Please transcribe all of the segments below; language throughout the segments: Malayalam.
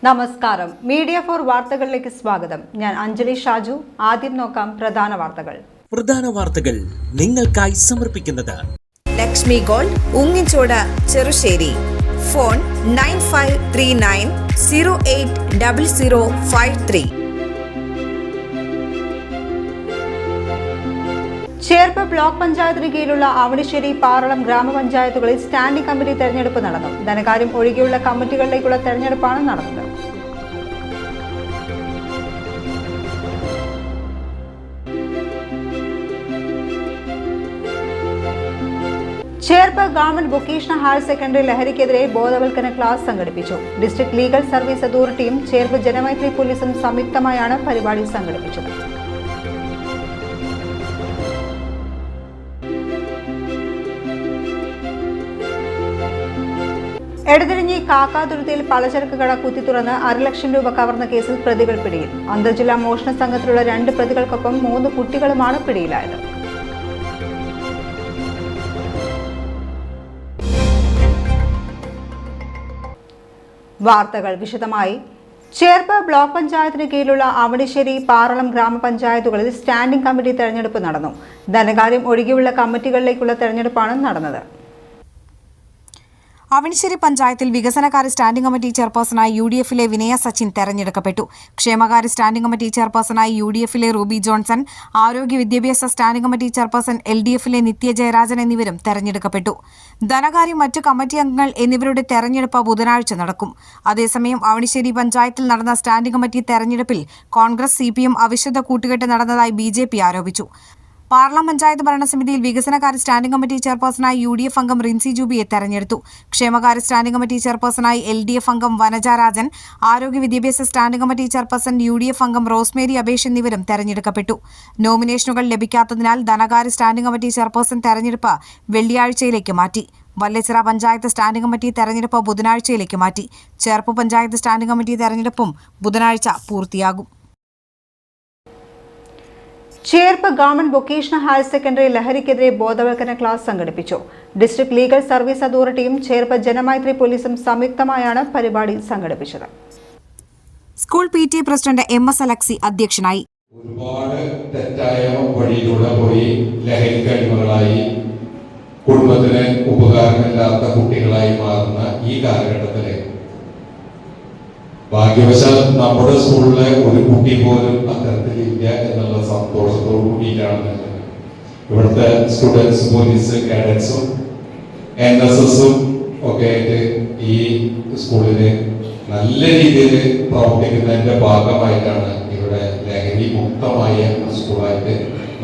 നമസ്കാരം. മീഡിയ ഫോർ വാർത്തകളിലേക്ക് സ്വാഗതം. ഞാൻ അഞ്ജലി ഷാജു. ആദ്യം നോക്കാം പ്രധാന വാർത്തകൾ നിങ്ങൾക്കായി സമർപ്പിക്കുന്നത് Lakshmi gold, ഉങ്ങിച്ചോട്, Cherussery. Phone 9539080053. Cherpu block പഞ്ചായത്തിന് കീഴിലുള്ള അവണിശ്ശേരി, പാറളം ഗ്രാമപഞ്ചായത്തുകളിൽ സ്റ്റാൻഡിംഗ് കമ്മിറ്റി തെരഞ്ഞെടുപ്പ് നടന്നു. ധനകാര്യം ഒഴികെയുള്ള കമ്മിറ്റികളിലേക്കുള്ള തെരഞ്ഞെടുപ്പാണ് നടന്നത്. Cherpu government vocational higher secondary ലഹരിക്കെതിരെ ബോധവൽക്കരണ ക്ലാസ് സംഘടിപ്പിച്ചു. ഡിസ്ട്രിക്ട് ലീഗൽ സർവീസ് അതോറിറ്റിയും ചേർപ്പ് ജനമൈത്രി പോലീസും സംയുക്തമായാണ് പരിപാടി സംഘടിപ്പിച്ചത്. എടതിരിഞ്ഞി കാക്കാതുരുത്തിയിൽ പലചരക്ക് കട കുത്തിത്തുറന്ന് 1.5 ലക്ഷം രൂപ കവർന്ന കേസിൽ പ്രതികൾ പിടിയിൽ. അന്തർജില്ലാ മോഷണ സംഘത്തിലുള്ള 2 പ്രതികൾക്കൊപ്പം 3 കുട്ടികളുമാണ് പിടിയിലായത്. വാർത്തകൾ വിശദമായി. ചേർപ്പ് ബ്ലോക്ക് പഞ്ചായത്തിന് കീഴിലുള്ള അവണിശ്ശേരി, പാറളം ഗ്രാമപഞ്ചായത്തുകളിൽ സ്റ്റാൻഡിംഗ് കമ്മിറ്റി തെരഞ്ഞെടുപ്പ് നടന്നു. ധനകാര്യം ഒഴികെയുള്ള കമ്മിറ്റികളിലേക്കുള്ള തെരഞ്ഞെടുപ്പാണ് നടന്നത്. അവണിശ്ശേരി പഞ്ചായത്തിൽ വികസനകാര്യ സ്റ്റാൻഡിംഗ് കമ്മിറ്റി ചെയർപേഴ്സണായി UDF-ലെ വിനയ സച്ചിൻ തെരഞ്ഞെടുക്കപ്പെട്ടു. ക്ഷേമകാര്യ സ്റ്റാൻഡിംഗ് കമ്മിറ്റി ചെയർപേഴ്സണായി UDF-ലെ റൂബി ജോൺസൺ, ആരോഗ്യ വിദ്യാഭ്യാസ സ്റ്റാൻഡിംഗ് കമ്മിറ്റി ചെയർപേഴ്സൺ LDF-ലെ നിത്യ ജയരാജൻ എന്നിവരും തെരഞ്ഞെടുക്കപ്പെട്ടു. ധനകാര്യം, മറ്റു കമ്മിറ്റി അംഗങ്ങൾ എന്നിവരുടെ തെരഞ്ഞെടുപ്പ് ബുധനാഴ്ച നടക്കും. അതേസമയം അവണിശ്ശേരി പഞ്ചായത്തിൽ നടന്ന സ്റ്റാൻഡിംഗ് കമ്മിറ്റി തെരഞ്ഞെടുപ്പിൽ കോൺഗ്രസ് CPM അവിശുദ്ധ കൂട്ടുകെട്ട് നടന്നതായി BJP ആരോപിച്ചു. പാർലം പഞ്ചായത്ത് ഭരണസമിതിയിൽ വികസനകാര്യ സ്റ്റാൻഡിംഗ് കമ്മിറ്റി ചെയർപേഴ്സണായി UDF അംഗം റിൻസി ജൂബിയെ തെരഞ്ഞെടുത്തു. ക്ഷേമകാര്യ സ്റ്റാൻഡിംഗ് കമ്മിറ്റി ചെയർപേഴ്സണായി LDF അംഗം വനജ രാജൻ, ആരോഗ്യ വിദ്യാഭ്യാസ സ്റ്റാൻഡിംഗ് കമ്മിറ്റി ചെയർപേഴ്സൺ UDF അംഗം റോസ്മേരി അബേഷ് എന്നിവരും തെരഞ്ഞെടുക്കപ്പെട്ടു. നോമിനേഷനുകൾ ലഭിക്കാത്തതിനാൽ ധനകാര്യ സ്റ്റാൻഡിംഗ് കമ്മിറ്റി ചെയർപേഴ്സൺ തെരഞ്ഞെടുപ്പ് വെള്ളിയാഴ്ചയിലേക്ക് മാറ്റി. വല്ലച്ചിറ പഞ്ചായത്ത് സ്റ്റാൻഡിംഗ് കമ്മിറ്റി തെരഞ്ഞെടുപ്പ് ബുധനാഴ്ചയിലേക്ക് മാറ്റി. ചേർപ്പ് പഞ്ചായത്ത് സ്റ്റാൻഡിംഗ് കമ്മിറ്റി തെരഞ്ഞെടുപ്പും ബുധനാഴ്ച പൂർത്തിയാകും. Cherpu government vocational higher secondary ലഹരിക്കെതിരെ ബോധവൽക്കരണ ക്ലാസ് സംഘടിപ്പിച്ചു. ഡിസ്ട്രിക്ട് ലീഗൽ സർവീസ് അതോറിറ്റിയും ചേർപ്പ് ജനമൈത്രി പോലീസും സംയുക്തമായാണ് പരിപാടി സംഘടിപ്പിച്ചത്. School PTA president MS Alexi അധ്യക്ഷനായി. ഒരുപാട് തെറ്റായ വഴിയിലൂടെ പോയി ലഹരിക്കടിമകളായി കുടുംബത്തിന് ഉപകാരമില്ലാത്ത കുട്ടികളായി മാറുന്ന ഈ കാലഘട്ടത്തില് ഭാഗ്യവശാൽ നമ്മുടെ സ്കൂളിലെ ഒരു കുട്ടി പോലും അത്തരത്തിലില്ല എന്നുള്ള സന്തോഷത്തോടു കൂടിയിട്ടാണ് ഇവിടുത്തെ സ്റ്റുഡൻസ്, പോലീസ്, കാഡറ്റ്സും NSS-ഉം ഒക്കെ ആയിട്ട് ഈ സ്കൂളില് നല്ല രീതിയിൽ പ്രവർത്തിക്കുന്നതിന്റെ ഭാഗമായിട്ടാണ് ഇവിടെ ലഹരി മുക്തമായ സ്കൂളായിട്ട്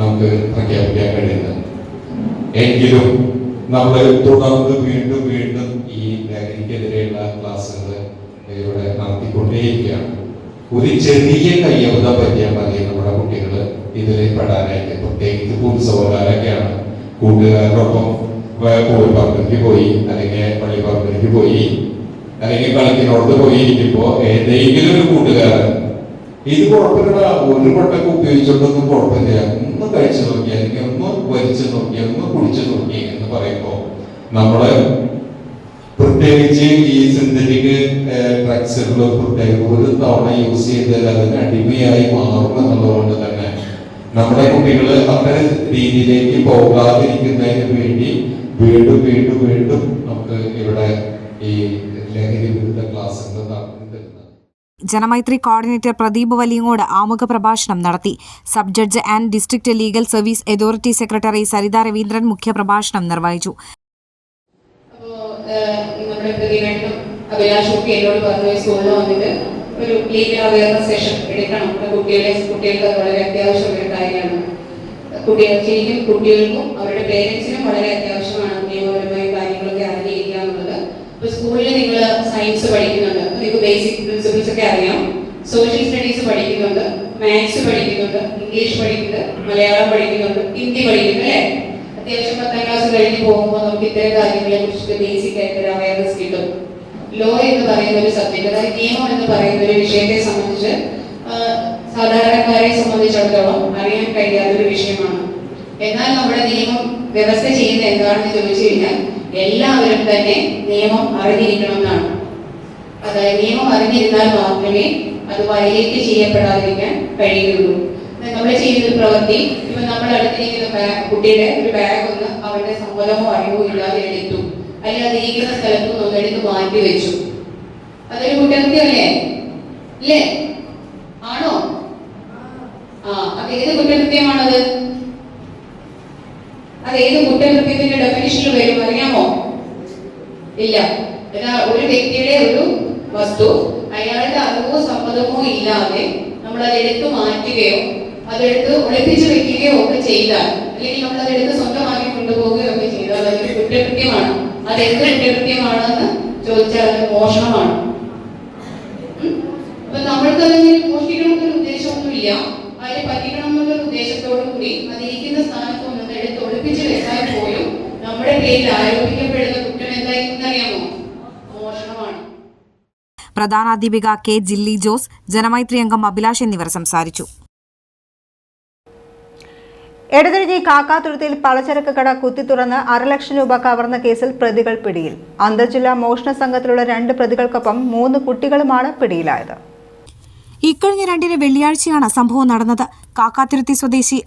നമുക്ക് പ്രഖ്യാപിക്കാൻ കഴിയുന്നത്. എങ്കിലും നമ്മൾ തുടർന്ന് വീണ്ടും വീണ്ടും ഈ ലഹരിക്കെതിരെയുള്ള ക്ലാസ്സുകൾ ഇവിടെ നടത്തിക്കൊണ്ടേയിരിക്കുകയാണ്. ഒരു ചെറിയ കയ്യബദ്ധം പറ്റിയാൽ മതി നമ്മുടെ കുട്ടികൾ ഇതിൽ പെടാനായിട്ട്. പ്രത്യേകിച്ച് ഉത്സവകാലൊക്കെയാണ്. കൂട്ടുകാരോടൊപ്പം കോഴിപ്പറമ്പിലേക്ക് പോയി, അല്ലെങ്കിൽ പള്ളിപ്പറമ്പിലേക്ക് പോയി, അല്ലെങ്കിൽ കളിക്കിനോടത്ത് പോയി ഇരിക്കുമ്പോ ഏതെങ്കിലും ഒരു കൂട്ടുകാരൻ ഇത് കുഴപ്പമില്ല, ഒരു വട്ടൊക്കെ ഉപയോഗിച്ചോണ്ടൊന്നും കുഴപ്പമില്ല, ഒന്ന് കഴിച്ചു നോക്കി, അല്ലെങ്കിൽ ഒന്ന് വലിച്ചു നോക്കി, ഒന്ന് കുടിച്ചു നോക്കി എന്ന് പറയുമ്പോ നമ്മള് പ്രത്യേകിച്ച് ഈ സിന്തറ്റിക് ഡ്രഗ്സുകൾ പ്രത്യേകം ഒരു തവണ യൂസ് ചെയ്താൽ അതിന് അടിമയായി മാറും എന്നുള്ളതുകൊണ്ട് തന്നെ നമ്മുടെ കുട്ടികൾ അത്തരം രീതിയിലേക്ക് പോകാതിരിക്കുന്നതിന് വേണ്ടി വീണ്ടും വീണ്ടും വീണ്ടും നമുക്ക് ഇവിടെ ഈ ലഹരി വിരുദ്ധ ക്ലാസ്സുകൾ നടത്തുന്നുണ്ട്. ജനമൈത്രി കോർഡിനേറ്റർ പ്രദീപ് വലിയങ്ങോട് ആമുഖ പ്രഭാഷണം നടത്തി. Sub judge and district legal service authority secretary Saritha Raveendran മുഖ്യപ്രഭാഷണം നിർവഹിച്ചു. നമ്മുടെ പ്രതികരണം അഭിലാഷൊക്കെ എന്നോട് പറഞ്ഞു, സ്കൂളിൽ വന്നിട്ട് ഒരു ലീഗൽ അവയർനെസ് സെഷൻ എടുക്കണം. കുട്ടികൾക്ക് അത് വളരെ അത്യാവശ്യമായ കാര്യമാണ്. ശരിക്കും കുട്ടികൾക്കും അവരുടെ പേരൻസിനും വളരെ അത്യാവശ്യമാണ് നിയമപരമായ കാര്യങ്ങളൊക്കെ അറിഞ്ഞിരിക്കുക എന്നുള്ളത്. ഇപ്പൊ സ്കൂളിൽ നിങ്ങൾ സയൻസ് പഠിക്കുന്നുണ്ട്, നിങ്ങൾക്ക് ബേസിക് പ്രിൻസിപ്പിൾസ് ഒക്കെ അറിയാം. സോഷ്യൽ സ്റ്റഡീസ് പഠിക്കുന്നുണ്ട്, മാത്സ് പഠിക്കുന്നുണ്ട്, ഇംഗ്ലീഷ് പഠിക്കുന്നുണ്ട്, മലയാളം പഠിക്കുന്നുണ്ട്, ഹിന്ദി പഠിക്കുന്നുണ്ട് അല്ലേ? അത്യാവശ്യം 10ാം ക്ലാസ് കഴിഞ്ഞ് പോകുമ്പോൾ നമുക്ക് ഇത്തരം കാര്യങ്ങളെ കുറിച്ചിട്ട് ബേസിക് ആയിട്ട് അവയർനെസ് കിട്ടും. ലോ എന്ന് പറയുന്ന ഒരു സബ്ജക്ട്, അതായത് നിയമം എന്ന് പറയുന്ന ഒരു വിഷയത്തെ സംബന്ധിച്ച് സാധാരണക്കാരെ സംബന്ധിച്ചിടത്തോളം അറിയാൻ കഴിയാത്തൊരു വിഷയമാണ്. എന്നാൽ നമ്മുടെ നിയമം വ്യവസ്ഥ ചെയ്യുന്നത് എന്താണെന്ന് ചോദിച്ചു കഴിഞ്ഞാൽ എല്ലാവരും തന്നെ നിയമം അറിഞ്ഞിരിക്കണം എന്നാണ്. അതായത് നിയമം അറിഞ്ഞിരുന്നാൽ മാത്രമേ അത് വയലേറ്റ് ചെയ്യപ്പെടാതിരിക്കാൻ കഴിയുകയുള്ളൂ. നമ്മൾ ചെയ്യുന്ന ഒരു പ്രവൃത്തി, ഇപ്പൊ നമ്മൾ അടുത്തിരിക്കുന്ന കുട്ടിയുടെ ഒരു ബാഗ് ഒന്ന് അവരുടെ സമ്മതമോ അറിവോ ഇല്ലാതെ എടുത്തു, അല്ലെങ്കിൽ അത് ഇരിക്കുന്ന സ്ഥലത്തു നിന്ന് ഒന്നെടുത്ത് മാറ്റി വെച്ചു, അതൊരു കുറ്റകൃത്യമല്ലേ? അല്ലേ? ആണോ? അത് ഏത് കുറ്റകൃത്യമാണത്? അത് ഏത് കുറ്റകൃത്യത്തിന്റെ ഡെഫിനിഷനിൽ വരും അറിയാമോ? ഇല്ല. ഒരു വ്യക്തിയുടെ ഒരു വസ്തു അയാളുടെ അറിവോ സമ്മതമോ ഇല്ലാതെ നമ്മൾ അത് എടുത്തു മാറ്റുകയോ അതെടുത്ത് ഒളിപ്പിച്ചു വെക്കുകയോ ഒക്കെ ചെയ്താൽ, അല്ലെങ്കിൽ നമ്മൾ അതെടുത്ത് സ്വന്തമാക്കി കൊണ്ടുപോവുകയോ ഒക്കെ ചെയ്താൽ അതൊരു കുറ്റകൃത്യമാണ്. അത് എന്ത് കുറ്റകൃത്യമാണെന്ന് ചോദിച്ചാൽ അത് മോഷണമാണ്. അപ്പൊ നമ്മൾക്കതിൽ മോഷ്ടിക്കണമെന്നൊരു ഉദ്ദേശമൊന്നുമില്ല, അതിനെ പറ്റിക്കണം എന്നുള്ള ഉദ്ദേശത്തോടു കൂടി അതിരിക്കുന്ന സ്ഥാനത്ത് നിന്ന് എടുത്ത് ഒളിപ്പിച്ചു വെച്ചാൽ പോലും നമ്മുടെ പേരിൽ ആരോപിക്കപ്പെടുന്ന കുറ്റം എന്തായിരിക്കുന്നറിയാമോ? മോഷണമാണ്. പ്രധാനാധ്യാപിക കെ ജില്ലി ജോസ്, ജനമൈത്രി അംഗം അഭിലാഷ് എന്നിവർ സംസാരിച്ചു. എടതിരിഞ്ഞി കാക്കാതുരുത്തിയിൽ പലചരക്ക് കട കുത്തിത്തുറന്ന് 6 ലക്ഷം രൂപ കവർന്ന കേസിൽ പ്രതികൾ പിടിയിൽ. അന്തർജില്ലാ മോഷണ സംഘത്തിലുള്ള 2 പ്രതികൾക്കൊപ്പം 3 കുട്ടികളുമാണ് പിടിയിലായത്. ഇക്കഴിഞ്ഞ 2-ന് വെള്ളിയാഴ്ചയാണ് സംഭവം നടന്നത്. കാക്കാതുരുത്തി സ്വദേശി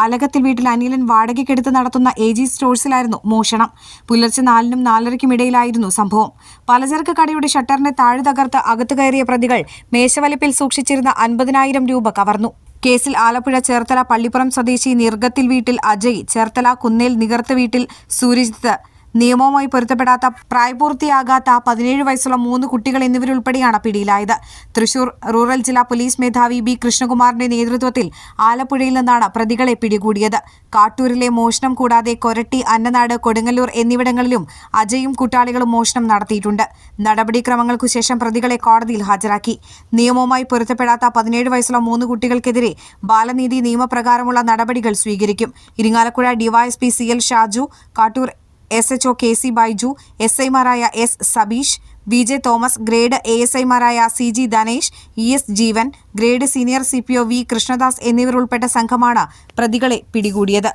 അലകത്തിൽ വീട്ടിൽ അനിലൻ വാടകയ്ക്കെടുത്ത് നടത്തുന്ന AG സ്റ്റോഴ്സിലായിരുന്നു മോഷണം. പുലർച്ചെ 4-നും 4:30-ക്കും ഇടയിലായിരുന്നു സംഭവം. പലചരക്ക് കടയുടെ ഷട്ടറിനെ താഴെ തകർത്ത് അകത്ത് കയറിയ പ്രതികൾ മേശവലിപ്പിൽ സൂക്ഷിച്ചിരുന്ന 50,000 രൂപ കവർന്നു. കേസിൽ ആലപ്പുഴ ചേർത്തല പള്ളിപ്പുറം സ്വദേശി നിർഗത്തിൽ വീട്ടിൽ അജയ്, ചേർത്തല കുന്നേൽ നികർത്ത് വീട്ടിൽ സൂരജിത്ത്, നിയമവുമായി പൊരുത്തപ്പെടാത്ത പ്രായപൂർത്തിയാകാത്ത 17 വയസ്സുള്ള 3 കുട്ടികൾ എന്നിവരുൾപ്പെടെയാണ് പിടിയിലായത്. തൃശൂർ റൂറൽ ജില്ലാ പോലീസ് മേധാവി ബി കൃഷ്ണകുമാറിന്റെ നേതൃത്വത്തിൽ ആലപ്പുഴയിൽ നിന്നാണ് പ്രതികളെ പിടികൂടിയത്. കാട്ടൂരിലെ മോഷണം കൂടാതെ കൊരട്ടി, അന്നനാട്, കൊടുങ്ങല്ലൂർ എന്നിവിടങ്ങളിലും അജയും കൂട്ടാളികളും മോഷണം നടത്തിയിട്ടുണ്ട്. നടപടിക്രമങ്ങൾക്കു ശേഷം പ്രതികളെ കോടതിയിൽ ഹാജരാക്കി. നിയമവുമായി പൊരുത്തപ്പെടാത്ത 17 വയസ്സുള്ള 3 കുട്ടികൾക്കെതിരെ ബാലനീതി നിയമപ്രകാരമുള്ള നടപടികൾ സ്വീകരിക്കും. Irinjalakuda DYSP CL Shaju, Kattoor SHO KC Baiju, SI-മാരായ S Sabeesh, VJ Thomas, grade ASI-മാരായ CG Dhanesh, ES Jeevan, grade senior CPO V Krishnadas എന്നിവർ ഉൾപ്പെട്ട സംഘമാണ് പ്രതികളെ പിടികൂടിയത്.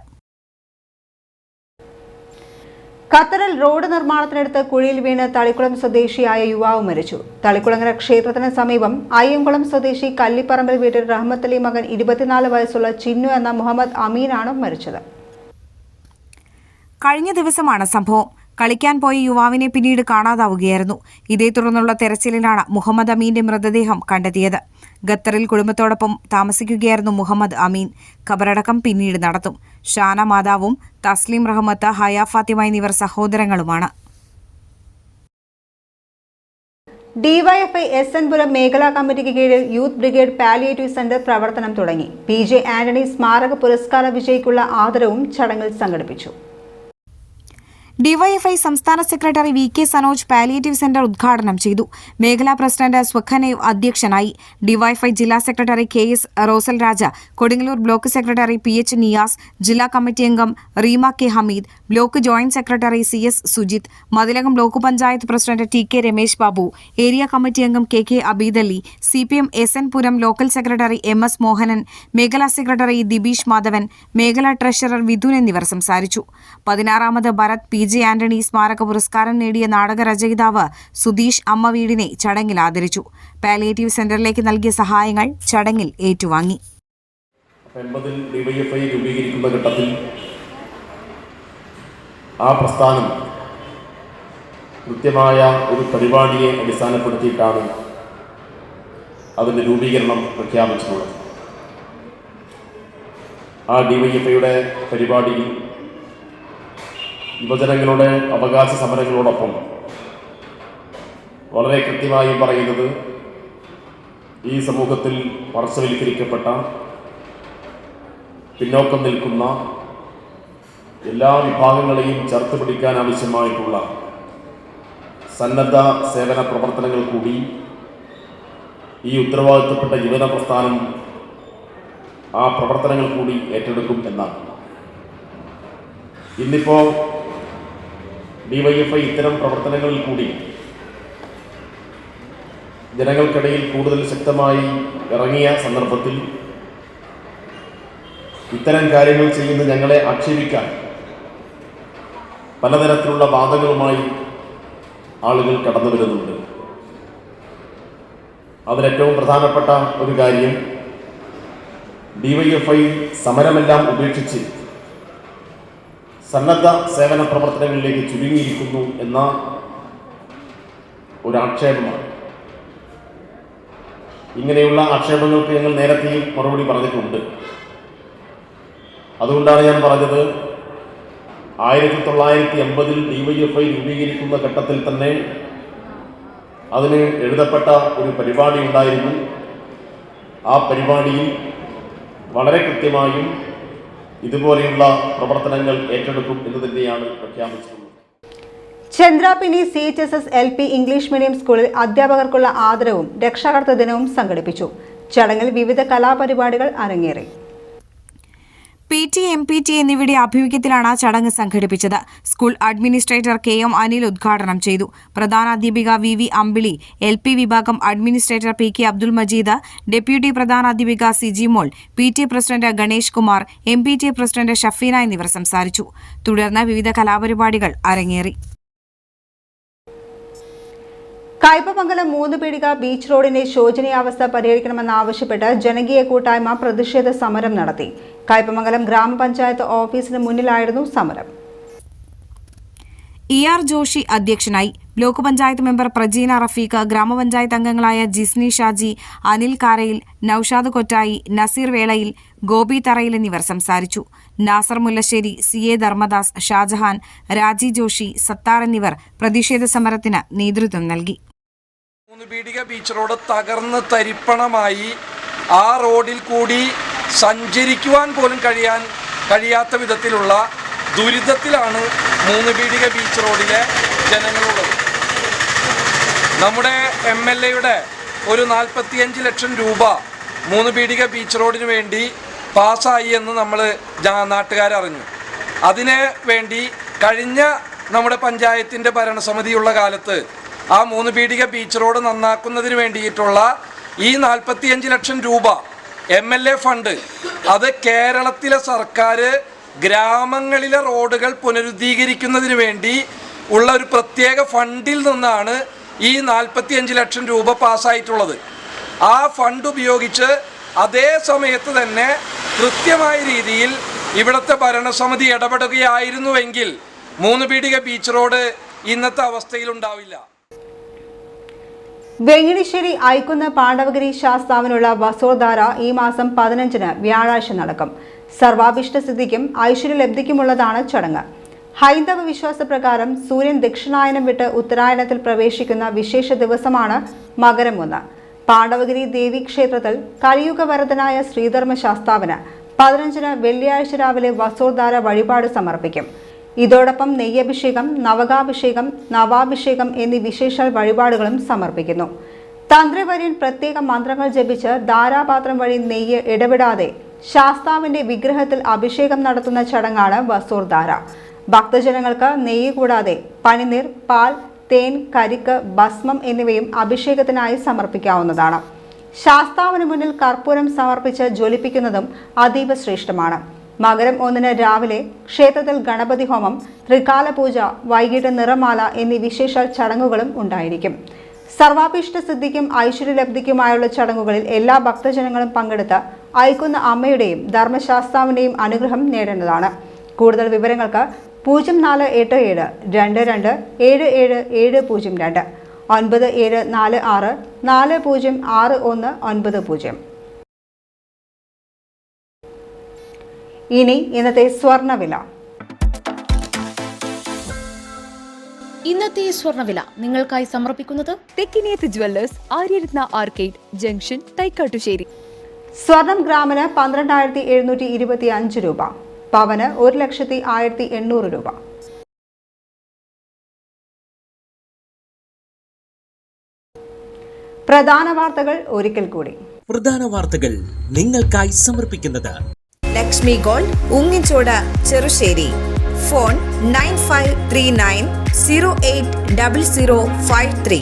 ഖത്തറിൽ റോഡ് നിർമ്മാണത്തിനടുത്ത് കുഴിയിൽ വീണ് തളിക്കുളം സ്വദേശിയായ യുവാവ് മരിച്ചു. തളിക്കുളങ്ങര ക്ഷേത്രത്തിന് സമീപം അയ്യംകുളം സ്വദേശി കല്ലിപ്പറമ്പിൽ വീട്ടിൽ റഹ്മത്തലി മകൻ 24 വയസ്സുള്ള ചിന്നു എന്ന മുഹമ്മദ് അമീനാണ് മരിച്ചത്. കഴിഞ്ഞ ദിവസമാണ് സംഭവം. കളിക്കാൻ പോയ യുവാവിനെ പിന്നീട് കാണാതാവുകയായിരുന്നു. ഇതേ തുടർന്നുള്ള തെരച്ചിലിലാണ് മുഹമ്മദ് അമീന്റെ മൃതദേഹം കണ്ടെത്തിയത്. ഖത്തറിൽ കുടുംബത്തോടൊപ്പം താമസിക്കുകയായിരുന്നു മുഹമ്മദ് അമീൻ. ഖബറടക്കം പിന്നീട് നടത്തും. ഷാന മാതാവും തസ്ലീം റഹ്മത്ത്, ഹയ ഫാത്തിമ എന്നിവർ സഹോദരങ്ങളുമാണ്. ഡിവൈഎഫ്ഐ SN പുരം മേഖലാ കമ്മിറ്റിക്ക് കീഴിൽ യൂത്ത് ബ്രിഗേഡ് പാലിയേറ്റീവ് സെന്റർ പ്രവർത്തനം തുടങ്ങി. PJ ആന്റണി സ്മാരക പുരസ്കാര വിജയിക്കുള്ള ആദരവും ചടങ്ങിൽ സംഘടിപ്പിച്ചു. ഡിവൈഎഫ്ഐ സംസ്ഥാന secretary VK Sanoj palliative centre ഉദ്ഘാടനം ചെയ്തു. മേഖലാ പ്രസിഡന്റ് സ്വഖനേവ് അധ്യക്ഷനായി. ഡിവൈഎഫ്ഐ ജില്ലാ secretary KS Rosal Raja, Kodungallur block secretary PH Niyas, ജില്ലാ കമ്മിറ്റി അംഗം Reema K Hameed, block joint secretary CS Sujith, Mathilakam block panchayat president TK Ramesh Babu, area committee അംഗം KK Abeed Ali, CPM SN Puram local secretary MS Mohanan, മേഖലാ സെക്രട്ടറി ദിബീഷ് മാധവൻ, മേഖലാ ട്രഷറർ വിധുൻ എന്നിവർ സംസാരിച്ചു. 16ാമത് ഭരത് PJ ആന്റണി സ്മാരക പുരസ്കാരം നേടിയ നാടകരചയിതാവ് സുധീഷ് അമ്മവീടിനെ ചടങ്ങിൽ ആദരിച്ചു. പാലിയേറ്റീവ് സെന്ററിലേക്ക് നൽകിയ സഹായങ്ങൾ ചടങ്ങിൽ ഏറ്റുവാങ്ങി. 80-ൽ ഡിവൈഎഫ്ഐ രൂപീകരിക്കുന്ന ഘട്ടത്തിൽ ആ പ്രസ്ഥാനം കൃത്യമായ ഒരു പരിപാടിയെ അടിസ്ഥാനപ്പെടുത്തിയിട്ടാണ് അതിൻ്റെ രൂപീകരണം പ്രഖ്യാപിച്ചിട്ടുള്ളത്. ആ ഡിവൈഎഫ്ഐയുടെ പരിപാടി യുവജനങ്ങളുടെ അവകാശ സമരങ്ങളോടൊപ്പം വളരെ കൃത്യമായി പറയുന്നത് ഈ സമൂഹത്തിൽ പാർശ്വവൽക്കരിക്കപ്പെട്ട, പിന്നോക്കം നിൽക്കുന്ന എല്ലാ വിഭാഗങ്ങളെയും ചേർത്ത് പിടിക്കാൻ ആവശ്യമായിട്ടുള്ള സന്നദ്ധ സേവന പ്രവർത്തനങ്ങൾ കൂടി ഈ ഉത്തരവാദിത്തപ്പെട്ട യുവജന പ്രസ്ഥാനം ആ പ്രവർത്തനങ്ങൾ കൂടി ഏറ്റെടുക്കും എന്നാണ്. ഇന്നിപ്പോൾ ഡിവൈഎഫ്ഐ ഇത്തരം പ്രവർത്തനങ്ങളിൽ കൂടി ജനങ്ങൾക്കിടയിൽ കൂടുതൽ ശക്തമായി ഇറങ്ങിയ സന്ദർഭത്തിൽ ഇത്തരം കാര്യങ്ങൾ ചെയ്യുന്ന ഞങ്ങളെ ആക്ഷേപിക്കാൻ പലതരത്തിലുള്ള വാദങ്ങളുമായി ആളുകൾ കടന്നു വരുന്നുണ്ട്. അതിലേറ്റവും പ്രധാനപ്പെട്ട ഒരു കാര്യം DYFI സമരമെല്ലാം ഉപേക്ഷിച്ച് സന്നദ്ധ സേവന പ്രവർത്തനങ്ങളിലേക്ക് ചുരുങ്ങിയിരിക്കുന്നു എന്ന ഒരു ആക്ഷേപമാണ്. ഇങ്ങനെയുള്ള ആക്ഷേപങ്ങൾക്ക് ഞങ്ങൾ നേരത്തെയും മറുപടി പറഞ്ഞിട്ടുണ്ട്. അതുകൊണ്ടാണ് ഞാൻ പറഞ്ഞത് 1980 DYFI രൂപീകരിക്കുന്ന ഘട്ടത്തിൽ തന്നെ അതിന് എഴുതപ്പെട്ട ഒരു പരിപാടി ഉണ്ടായിരുന്നു. ആ പരിപാടിയിൽ വളരെ കൃത്യമായും ഇതുപോലെയുള്ള പ്രവർത്തനങ്ങൾ ഏറ്റെടുക്കും എന്ന് തന്നെയാണ് പ്രഖ്യാപിച്ചിട്ടുള്ളത്. Chandrappinni CHSS LP English medium സ്കൂളിൽ അധ്യാപകർക്കുള്ള ആദരവും രക്ഷാകർതൃ ദിനവും സംഘടിപ്പിച്ചു. ചടങ്ങിൽ വിവിധ കലാപരിപാടികൾ അരങ്ങേറി. PT, MPT എന്നിവയുടെ ആഭിമുഖ്യത്തിലാണ് ചടങ്ങ് സംഘടിപ്പിച്ചത്. സ്കൂൾ അഡ്മിനിസ്ട്രേറ്റർ KM അനിൽ ഉദ്ഘാടനം ചെയ്തു. പ്രധാനാധ്യാപിക VV അമ്പിളി, LP വിഭാഗം administrator PK Abdul Majeed, deputy പ്രധാനാധ്യാപിക CG Mol, PT president Ganesh Kumar, MPT president Shafeena എന്നിവർ സംസാരിച്ചു. തുടർന്ന് വിവിധ കലാപരിപാടികൾ അരങ്ങേറി. കയ്പമംഗലം 3 പീടിക ബീച്ച് റോഡിന്റെ ശോചനീയാവസ്ഥ പരിഹരിക്കണമെന്നാവശ്യപ്പെട്ട് ജനകീയ കൂട്ടായ്മ പ്രതിഷേധ സമരം നടത്തി. കയ്പമംഗലം ഗ്രാമപഞ്ചായത്ത് ഓഫീസിന് മുന്നിലായിരുന്നു സമരം. ER ജോഷി അധ്യക്ഷനായി. ബ്ലോക്ക് പഞ്ചായത്ത് മെമ്പർ പ്രജീന റഫീഖ്, ഗ്രാമപഞ്ചായത്ത് അംഗങ്ങളായ ജിസ്നി ഷാജി, അനിൽ കാരയിൽ, നൌഷാദ് കൊറ്റായി, നസീർ വേളയിൽ, ഗോപി തറയിൽ എന്നിവർ സംസാരിച്ചു. നാസർ മുല്ലശ്ശേരി, CA ധർമ്മദാസ്, ഷാജഹാൻ, രാജി ജോഷി, സത്താർ എന്നിവർ പ്രതിഷേധ സമരത്തിന് നേതൃത്വം നൽകി. 3 പീടിക ബീച്ച് റോഡ് തകർന്ന് തരിപ്പണമായി. ആ റോഡിൽ കൂടി സഞ്ചരിക്കുവാൻ പോലും കഴിയാത്ത വിധത്തിലുള്ള ദുരിതത്തിലാണ് 3 പീടിക ബീച്ച് റോഡിലെ ജനങ്ങളുള്ളത്. നമ്മുടെ MLAയുടെ ഒരു 45 ലക്ഷം രൂപ 3 പീടിക ബീച്ച് റോഡിന് വേണ്ടി പാസ്സായി എന്ന് നമ്മൾ നാട്ടുകാരറിഞ്ഞു. അതിന് വേണ്ടി കഴിഞ്ഞ നമ്മുടെ പഞ്ചായത്തിൻ്റെ ഭരണസമിതിയുള്ള കാലത്ത് ആ 3 പീടിക ബീച്ച് റോഡ് നന്നാക്കുന്നതിന് വേണ്ടിയിട്ടുള്ള ഈ 45 ലക്ഷം രൂപ MLA ഫണ്ട് അത് കേരളത്തിലെ സർക്കാർ ഗ്രാമങ്ങളിലെ റോഡുകൾ പുനരുദ്ധീകരിക്കുന്നതിന് വേണ്ടി ഉള്ള ഒരു പ്രത്യേക ഫണ്ടിൽ നിന്നാണ് ഈ 45 ലക്ഷം രൂപ പാസ്സായിട്ടുള്ളത്. ആ ഫണ്ട് ഉപയോഗിച്ച് അതേ സമയത്ത് തന്നെ കൃത്യമായ രീതിയിൽ ഇവിടുത്തെ ഭരണസമിതി ഇടപെടുകയായിരുന്നുവെങ്കിൽ 3 പീടിക ബീച്ച് റോഡ് ഇന്നത്തെ അവസ്ഥയിലുണ്ടാവില്ല. വെങ്ങിണിശ്ശേരി ഐക്കുന്ന് പാണ്ഡവഗിരി ശാസ്താവിനുള്ള വസോധാര ഈ മാസം 15-ന് വ്യാഴാഴ്ച നടക്കും. സർവാഭിഷ്ടസിദ്ധിക്കും ഐശ്വര്യലബ്ധിക്കുമുള്ളതാണ് ചടങ്ങ്. ഹൈന്ദവ വിശ്വാസപ്രകാരം സൂര്യൻ ദക്ഷിണായനം വിട്ട് ഉത്തരായണത്തിൽ പ്രവേശിക്കുന്ന വിശേഷ ദിവസമാണ് മകരം 1. പാണ്ഡവഗിരി ദേവി ക്ഷേത്രത്തിൽ കലിയുഗവരദനായ ശ്രീധർമ്മ ശാസ്താവിന് 15-ന് വെള്ളിയാഴ്ച രാവിലെ വസോധാര വഴിപാട് സമർപ്പിക്കും. ഇതോടൊപ്പം നെയ്യഭിഷേകം, നവകാഭിഷേകം, നവാഭിഷേകം എന്നീ വിശേഷാൽ വഴിപാടുകളും സമർപ്പിക്കുന്നു. തന്ത്രിവര്യൻ പ്രത്യേക മന്ത്രങ്ങൾ ജപിച്ച് ധാരാപാത്രം വഴി നെയ്യ് ഇടപെടാതെ ശാസ്താവിന്റെ വിഗ്രഹത്തിൽ അഭിഷേകം നടത്തുന്ന ചടങ്ങാണ് വസോർധാര. ഭക്തജനങ്ങൾക്ക് നെയ്യ് കൂടാതെ പനിനീർ, പാൽ, തേൻ, കരിക്ക്, ഭസ്മം എന്നിവയും അഭിഷേകത്തിനായി സമർപ്പിക്കാവുന്നതാണ്. ശാസ്താവിന് മുന്നിൽ കർപ്പൂരം സമർപ്പിച്ച് ജ്വലിപ്പിക്കുന്നതും അതീവ ശ്രേഷ്ഠമാണ്. മകരം 1-ന് രാവിലെ ക്ഷേത്രത്തിൽ ഗണപതി ഹോമം, ത്രികാല പൂജ, വൈകിട്ട് നിറമാല എന്നീ വിശേഷ ചടങ്ങുകളും ഉണ്ടായിരിക്കും. സർവാഭീഷ്ട സിദ്ധിക്കും ഐശ്വര്യലബ്ധിക്കുമായുള്ള ചടങ്ങുകളിൽ എല്ലാ ഭക്തജനങ്ങളും പങ്കെടുത്ത് ഐക്കുന്ന അമ്മയുടെയും ധർമ്മശാസ്താവിന്റെയും അനുഗ്രഹം നേടേണ്ടതാണ്. കൂടുതൽ വിവരങ്ങൾക്ക് 0487 22 77 702 9746 406190. ഇനി ഇന്നത്തെ സ്വർണ്ണവില. ഇന്നത്തെ സ്വർണ്ണവില നിങ്ങൾക്കായി സമർപ്പിക്കുന്നത് Thekkiniyath Jewellers, Aryaratna Arcade Junction, Thaikkattussery. സ്വർണം ഗ്രാമിന് 12,725 രൂപ, പവന് 1,01,800 രൂപ. പ്രധാന വാർത്തകൾ ഒരിക്കൽ കൂടി. പ്രധാന വാർത്തകൾ നിങ്ങൾക്കായി സമർപ്പിക്കുന്നത് Lakshmi gold, ഉങ്ങിച്ചോട്, Cherussery. Phone 9539080053.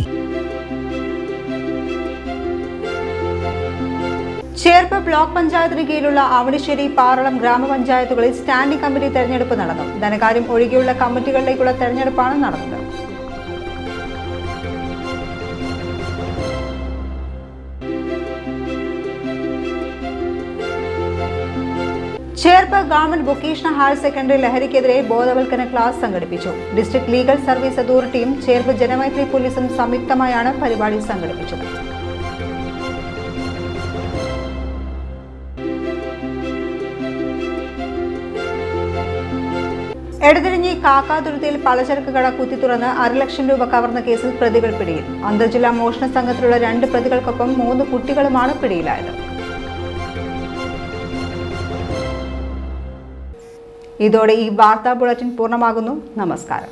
Cherpu block പഞ്ചായത്തിന് കീഴിലുള്ള അവണിശ്ശേരി, പാറളം ഗ്രാമപഞ്ചായത്തുകളിൽ സ്റ്റാൻഡിംഗ് കമ്മിറ്റി തെരഞ്ഞെടുപ്പ് നടന്നു. ധനകാര്യം ഒഴികെയുള്ള കമ്മിറ്റികളിലേക്കുള്ള തെരഞ്ഞെടുപ്പാണ് നടന്നത്. Cherpu government vocational higher secondary ലഹരിക്കെതിരെ ബോധവൽക്കരണ ക്ലാസ് സംഘടിപ്പിച്ചു. ഡിസ്ട്രിക്ട് ലീഗൽ സർവീസ് അതോറിറ്റിയും ചേർപ്പ് ജനമൈത്രി പോലീസും സംയുക്തമായാണ് പരിപാടി സംഘടിപ്പിച്ചത്. എടതിരിഞ്ഞി കാക്കാതുരുത്തിയിൽ പലചരക്ക് കട കുത്തിത്തുറന്ന് 1.5 ലക്ഷം രൂപ കവർന്ന കേസിൽ പ്രതികൾ പിടിയിൽ. അന്തർജില്ലാ മോഷണ സംഘത്തിലുള്ള 2 പ്രതികൾക്കൊപ്പം 3 കുട്ടികളുമാണ് പിടിയിലായത്. ഇതോടെ ഈ വാർത്താ ബുള്ളറ്റിൻ പൂർണ്ണമാകുന്നു. നമസ്കാരം.